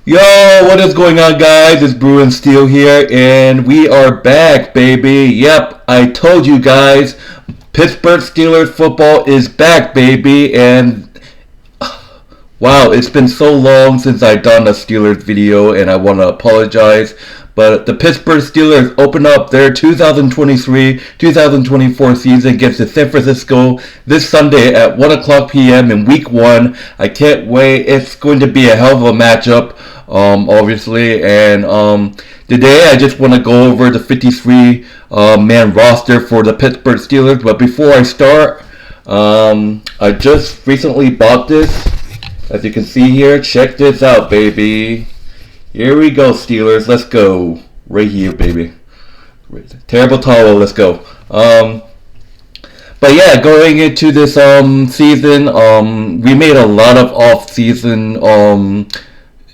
Yo, what is going on, guys? It's Bruin Steel here, and we are back, baby. Yep, I told you guys, Pittsburgh Steelers football is back, baby, and wow, it's been so long since I've done a Steelers video, and I want to apologize. But the Pittsburgh Steelers open up their 2023-2024 season against the San Francisco this Sunday at 1 o'clock p.m. in Week 1. I can't wait. It's going to be a hell of a matchup, obviously. And today I just want to go over the 53-man roster for the Pittsburgh Steelers. But before I start, I just recently bought this. As you can see here, check this out, baby. Here we go, Steelers. Let's go. Right here, baby. Terrible towel. Let's go. But yeah, going into this season, we made a lot of off-season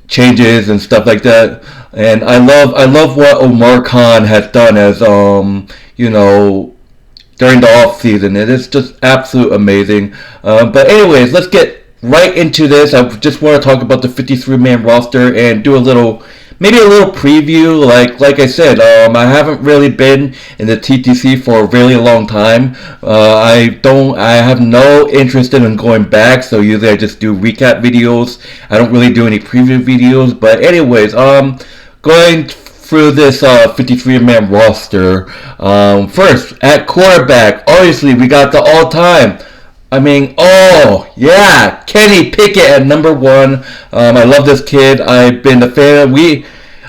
changes and stuff like that. And I love what Omar Khan has done as during the off-season. It is just absolute amazing. But anyways, let's get right into this. I just want to talk about the 53-man roster and do maybe a little preview. Like I said, I haven't really been in the TTC for a really long time. I have no interest in going back, so usually I just do recap videos. I don't really do any preview videos. But anyways, going through this 53-man roster. First, at quarterback, obviously we got the all-time, Kenny Pickett at number 1. I love this kid. I've been a fan. We,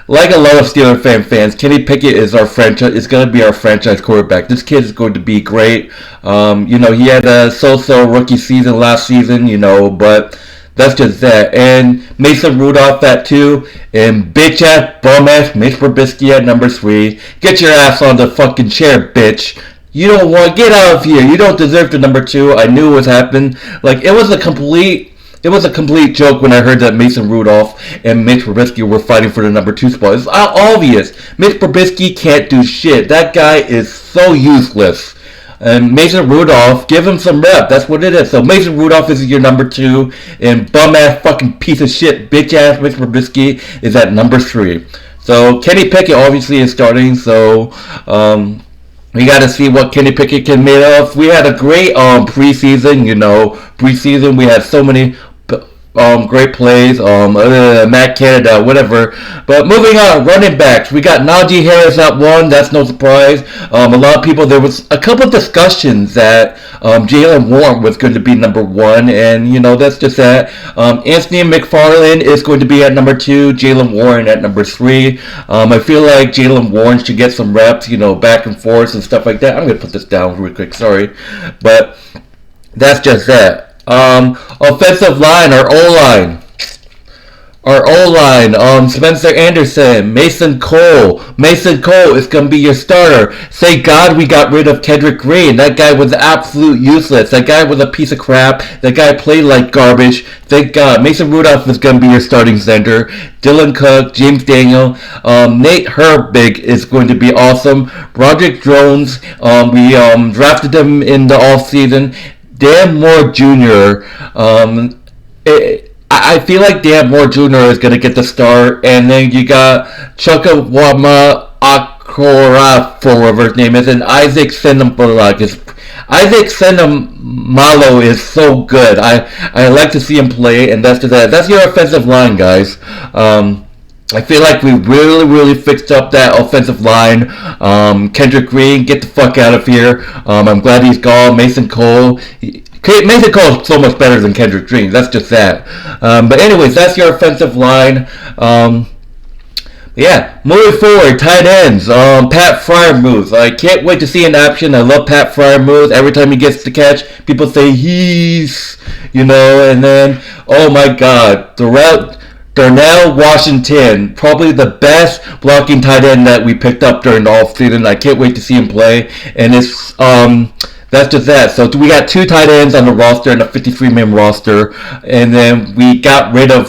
like a lot of Steelers fans, Kenny Pickett is our franchise. It's going to be our franchise quarterback. This kid is going to be great. He had a so-so rookie season last season, but that's just that. And Mason Rudolph at 2. And bitch-ass, bum-ass Mitch Trubisky at number 3. Get your ass on the fucking chair, bitch. You don't want, get out of here. You don't deserve the number 2. I knew it was happening. It was a complete joke when I heard that Mason Rudolph and Mitch Trubisky were fighting for the number 2 spot. It's obvious. Mitch Trubisky can't do shit. That guy is so useless. And Mason Rudolph, give him some rep. That's what it is. So Mason Rudolph is your number 2, and bum-ass fucking piece of shit, bitch-ass Mitch Trubisky is at number 3. So Kenny Pickett obviously is starting. So we got to see what Kenny Pickett can make of. We had a great preseason, Preseason, we had so many great plays, Matt Canada, whatever. But moving on, running backs. We got Najee Harris at 1. That's no surprise. A lot of people, there was a couple of discussions that Jaylen Warren was going to be number 1. And, that's just that. Anthony McFarland is going to be at number 2. Jaylen Warren at number 3. I feel like Jaylen Warren should get some reps, back and forth and stuff like that. I'm going to put this down real quick, sorry. But that's just that. Offensive line, our O-line, Spencer Anderson, Mason Cole is going to be your starter. Thank God we got rid of Kendrick Green. That guy was absolute useless. That guy was a piece of crap. That guy played like garbage. Thank God. Mason Rudolph is going to be your starting center. Dylan Cook, James Daniel, Nate Herbig is going to be awesome. Broderick Jones, we drafted him in the offseason. Dan Moore Jr. I feel like Dan Moore Jr. is going to get the start. And then you got Chukwuma Akorafor, whatever his name is, and Isaac Senamalo. Isaac Senamalo is so good. I like to see him play, and that's that. That's your offensive line, guys. I feel like we really fixed up that offensive line. Kendrick Green, get the fuck out of here. I'm glad he's gone. Mason Cole is so much better than Kendrick Green. That's just that. But anyways, that's your offensive line. Moving forward, tight ends. Pat Freiermuth. I can't wait to see in action. I love Pat Freiermuth. Every time he gets the catch, people say he's, and then, oh my God, Darnell Washington, probably the best blocking tight end that we picked up during the offseason. I can't wait to see him play. And it's that's just that. So we got 2 tight ends on the roster in a 53-man roster, and then we got rid of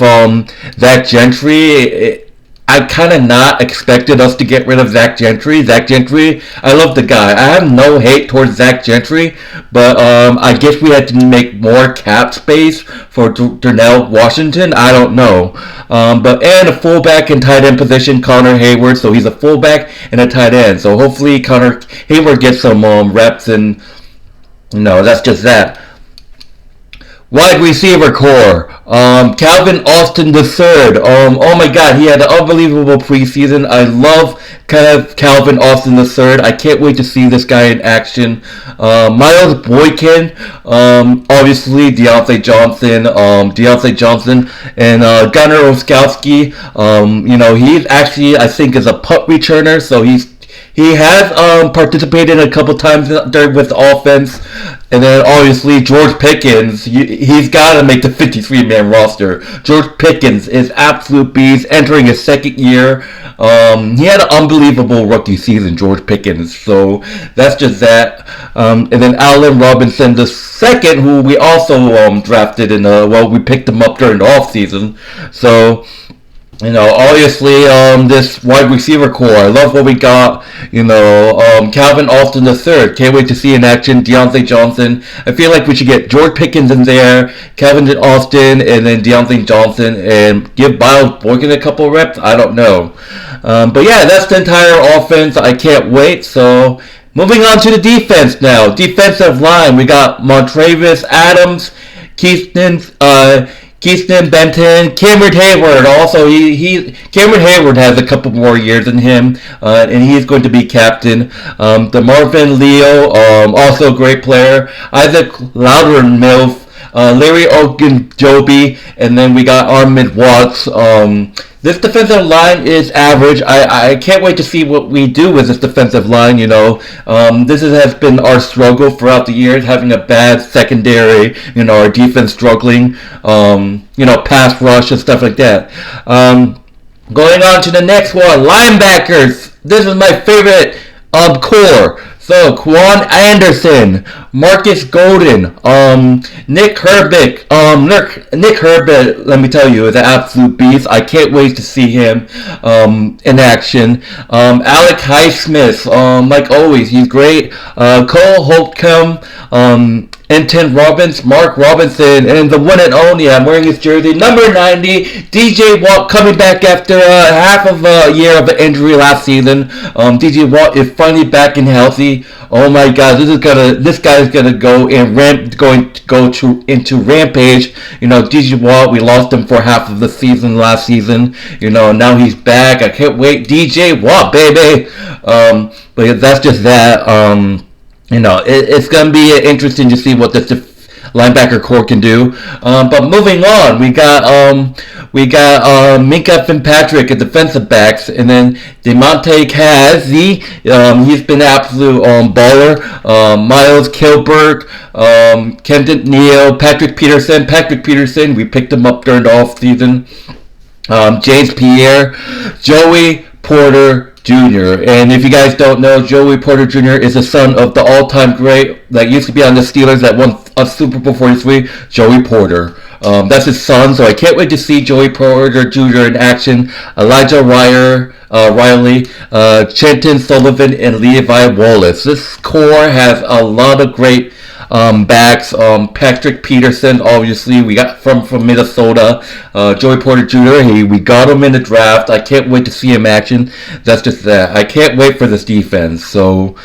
Zach Gentry. I kind of not expected us to get rid of Zach Gentry. Zach Gentry, I love the guy. I have no hate towards Zach Gentry, but I guess we had to make more cap space for Darnell Washington. I don't know. And a fullback and tight end position, Connor Hayward. So he's a fullback and a tight end. So hopefully Connor Hayward gets some reps, and that's just that. Wide receiver core. Calvin Austin III. Oh my God, he had an unbelievable preseason. I love Calvin Austin III. I can't wait to see this guy in action. Miles Boykin. Obviously Deontay Johnson, and Gunnar Oskowski. He's actually, I think, is a punt returner, so he has participated a couple times with the offense. And then obviously George Pickens, he's got to make the 53-man roster. George Pickens is absolute beast, entering his second year. He had an unbelievable rookie season, George Pickens. So that's just that. And then Allen Robinson II, who we also drafted we picked him up during the offseason. So obviously, this wide receiver core, I love what we got. Calvin Austin III, can't wait to see in action. Deontay Johnson. I feel like we should get George Pickens in there, Calvin Austin, and then Deontay Johnson, and give Miles Boykin a couple reps. I don't know. But yeah, that's the entire offense. I can't wait. So, moving on to the defense now. Defensive line, we got Montravius Adams, Keaton Benton, Cameron Hayward. Also, Cameron Hayward has a couple more years than him, and he's going to be captain. DeMarvin Leo, also a great player. Isaac Loudermilk, Larry Ogunjobi, and then we got Armand Watts. This defensive line is average. I can't wait to see what we do with this defensive line. This has been our struggle throughout the years, having a bad secondary. Our defense struggling. Pass rush and stuff like that. Going on to the next one, linebackers. This is my favorite core. So, Quan Anderson, Marcus Golden, Nick Herbig. Nick Herbig, let me tell you, is an absolute beast. I can't wait to see him in action. Alec Highsmith, like always, he's great. Cole Holcomb, Enton Robbins, Mark Robinson, and the one and only, I'm wearing his jersey, number 90, DJ Watt, coming back after half of a year of an injury last season. DJ Watt is finally back and healthy. Oh my God, this guy is gonna go and into rampage. DJ Watt, we lost him for half of the season last season. Now he's back. I can't wait. DJ Watt, baby. But that's just that. It's going to be interesting to see what this linebacker core can do. But moving on, we got Minka Fitzpatrick at defensive backs, and then DeMonte Casey. He's been an absolute baller. Miles Kilburg, Kendon Neal, Patrick Peterson. We picked him up during the off season. James Pierre, Joey Porter Jr. And if you guys don't know, Joey Porter Jr. is the son of the all-time great that used to be on the Steelers that won a Super Bowl 43, Joey Porter. That's his son, so I can't wait to see Joey Porter Jr. in action. Elijah Riley, Chenton Sullivan, and Levi Wallace. This core has a lot of great backs. Patrick Peterson, obviously, we got from Minnesota. Joey Porter Jr., we got him in the draft. I can't wait to see him in action. That's just that. I can't wait for this defense. So,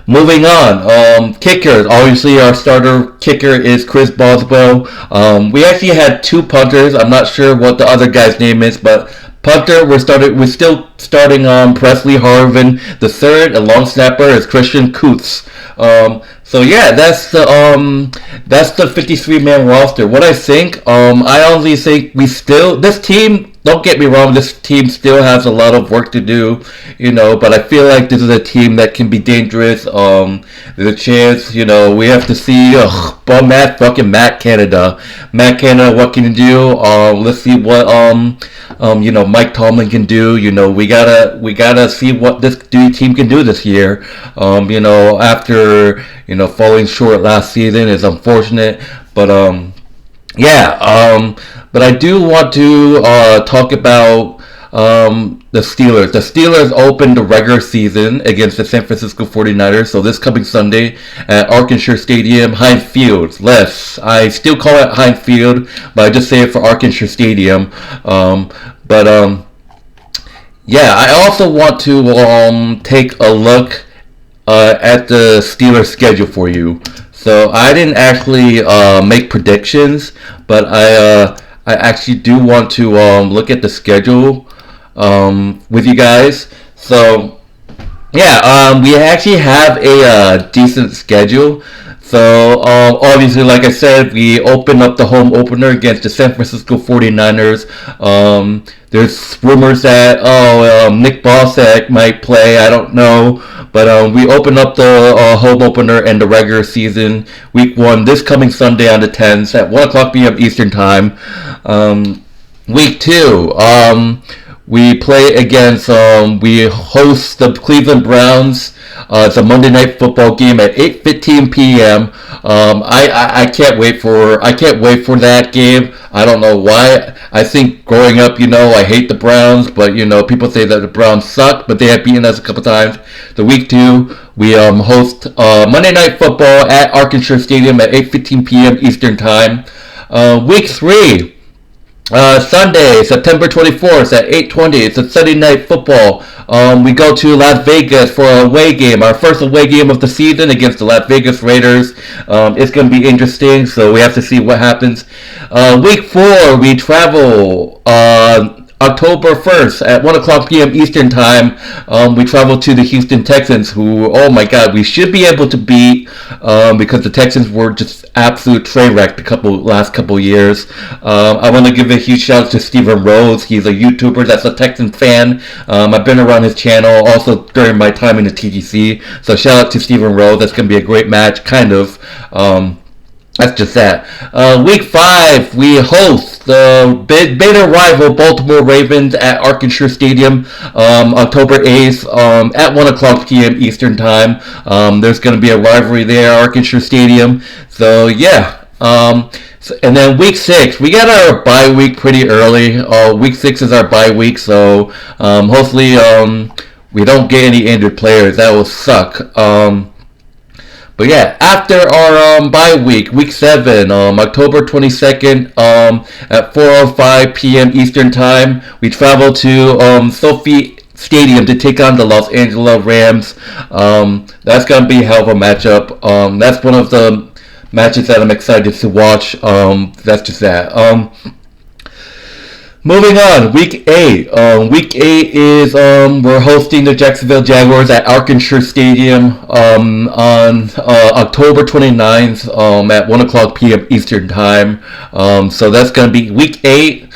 moving on, kickers. Obviously, our starter kicker is Chris Boswell. We actually had two punters. I'm not sure what the other guy's name is, but punter, we're still starting on Presley Harvin. The third, a long snapper, is Christian Kuntz. So yeah, that's the 53-man roster. What I think, I honestly think this team, don't get me wrong, this team still has a lot of work to do, but I feel like this is a team that can be dangerous. There's a chance, we have to see, Matt Canada, what can he do? Let's see what, Mike Tomlin can do. We gotta see what this team can do this year. After, falling short last season is unfortunate, but, But I do want to talk about the Steelers. The Steelers opened the regular season against the San Francisco 49ers. So this coming Sunday at Arkansas Stadium, Heinz Field. I still call it Heinz Field, but I just say it for Arkansas Stadium. But yeah, I also want to take a look at the Steelers schedule for you. So I didn't actually make predictions, but I actually do want to look at the schedule with you guys. So yeah, we actually have a decent schedule. So obviously, like I said, we open up the home opener against the San Francisco 49ers. There's rumors that Nick Bossack might play. I don't know. But we open up the home opener and the regular season, week 1, this coming Sunday on the 10th at 1 o'clock p.m. Eastern Time. Week 2, we play against, we host the Cleveland Browns. It's a Monday Night Football game at 8:15 p.m. I can't wait for that game. I don't know why. I think growing up, I hate the Browns, but people say that the Browns suck, but they have beaten us a couple times. The week 2, we host Monday Night Football at Arkansas Stadium at 8:15 p.m. Eastern Time. Week 3. Sunday, September 24th at 8:20. It's a Sunday Night Football. We go to Las Vegas for an away game, our first away game of the season against the Las Vegas Raiders. It's going to be interesting, so we have to see what happens. Week 4, we travel October 1st at 1 o'clock p.m. Eastern Time. We travel to the Houston Texans, who, oh my God, we should be able to beat because the Texans were just absolute train wreck the last couple years. I want to give a huge shout out to Stephen Rose. He's a YouTuber that's a Texans fan. I've been around his channel also during my time in the TGC. So shout out to Stephen Rose. That's going to be a great match, kind of. That's just that. Week 5, we host the beta rival Baltimore Ravens at Arkansas Stadium, October 8th, at 1 o'clock p.m. Eastern Time. There's going to be a rivalry there, Arkansas Stadium. So, yeah. And then week 6, we got our bye week pretty early. Week 6 is our bye week, so hopefully we don't get any injured players. That will suck. But yeah, after our bye week, week 7, October 22nd, at 4:05 p.m. Eastern Time, we travel to Sophie Stadium to take on the Los Angeles Rams. That's gonna be a hell of a matchup. That's one of the matches that I'm excited to watch. That's just that. Moving on, week 8. Week 8 is we're hosting the Jacksonville Jaguars at Arkansas Stadium on October 29th at 1 o'clock p.m. Eastern Time. So that's going to be week 8.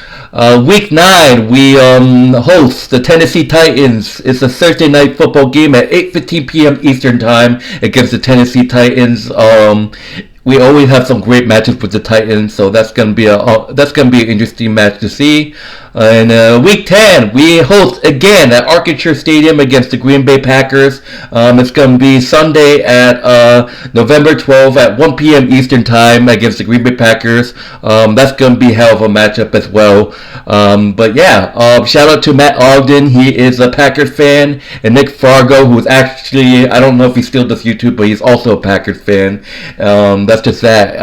Week 9, we host the Tennessee Titans. It's a Thursday night football game at 8:15 p.m. Eastern Time against the Tennessee Titans. We always have some great matches with the Titans, so that's gonna be an interesting match to see. And week 10, we host again at Arkansas Stadium against the Green Bay Packers. It's gonna be Sunday at November 12th at 1 p.m. Eastern Time against the Green Bay Packers. That's gonna be a hell of a matchup as well. But yeah, shout out to Matt Ogden. He is a Packers fan, and Nick Fargo, who's actually, I don't know if he still does YouTube, but he's also a Packers fan. That's just that.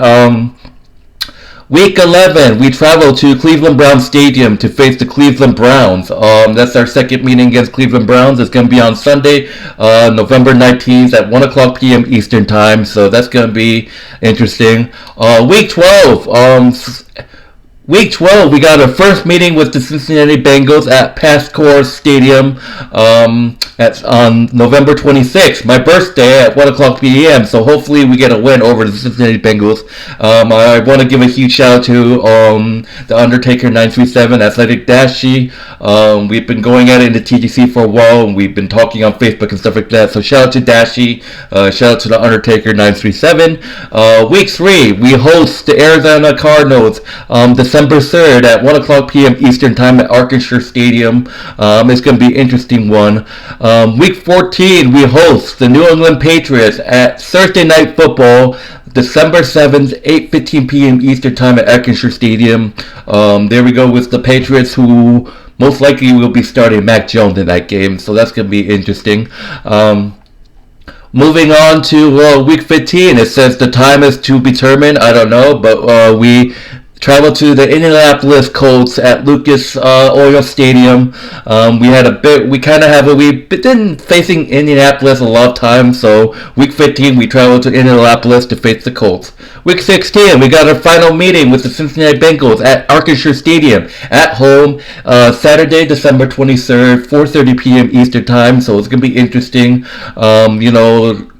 Week 11, we travel to Cleveland Browns Stadium to face the Cleveland Browns. That's our second meeting against Cleveland Browns. It's going to be on Sunday, November 19th at 1 o'clock p.m. Eastern Time. So that's going to be interesting. Week 12, we got our first meeting with the Cincinnati Bengals at Pascore Stadium on November 26th, my birthday, at 1 o'clock p.m. So hopefully we get a win over the Cincinnati Bengals. I want to give a huge shout out to the Undertaker 937, Athletic Dashi. We've been going at it in the TGC for a while, and we've been talking on Facebook and stuff like that. So shout out to Dashi, shout out to the Undertaker 937. Week 3, we host the Arizona Cardinals December 3rd at 1 o'clock p.m. Eastern Time at Arkansas Stadium. It's going to be an interesting one. Week 14, we host the New England Patriots at Thursday Night Football. December 7th, 8:15 p.m. Eastern Time at Acrisure Stadium. There we go with the Patriots, who most likely will be starting Mac Jones in that game, so that's going to be interesting. Moving on to Week 15, it says the time is to be determined. I don't know, but we traveled to the Indianapolis Colts at Lucas Oil Stadium. We've been facing Indianapolis a lot of times, so Week 15 we traveled to Indianapolis to face the Colts. Week 16 we got our final meeting with the Cincinnati Bengals at Acrisure Stadium at home, Saturday, December 23rd, 4:30 p.m. Eastern Time, so it's going to be interesting.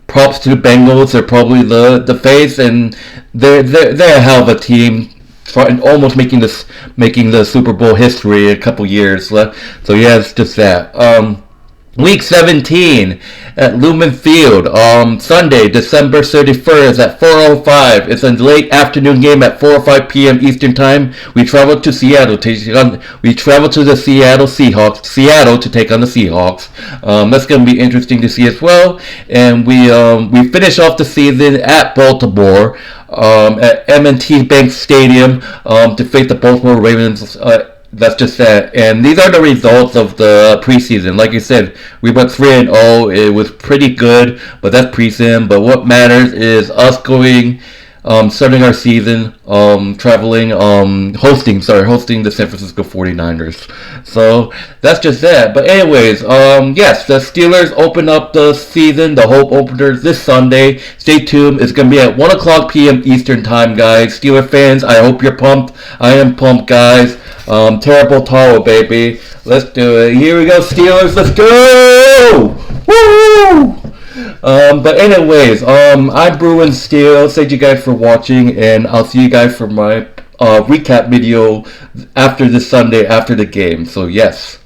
Props to the Bengals. They're probably the face, and they're a hell of a team, almost making the Super Bowl history in a couple years. So yeah, it's just that. Week 17 at Lumen Field, Sunday, December 31st at 4:05. It's a late afternoon game at 4:05 p.m. Eastern Time. We travel to Seattle to the Seattle Seahawks to take on the Seahawks. That's going to be interesting to see as well. And we finish off the season at Baltimore, at M&T Bank Stadium, to face the Baltimore Ravens. That's just that. And these are the results of the preseason. Like I said, we went 3-0. It was pretty good, but that's preseason. But what matters is us starting our season, hosting the San Francisco 49ers. So that's just that. But anyways, yes, the Steelers open up the season, the home openers this Sunday. Stay tuned. It's going to be at 1 o'clock p.m. Eastern Time, guys. Steeler fans, I hope you're pumped. I am pumped, guys. Terrible Taro, baby. Let's do it. Here we go, Steelers. Let's go! Woo! But anyways, I'm Bruin Steel. Thank you guys for watching, and I'll see you guys for my recap video after this Sunday, after the game. So yes.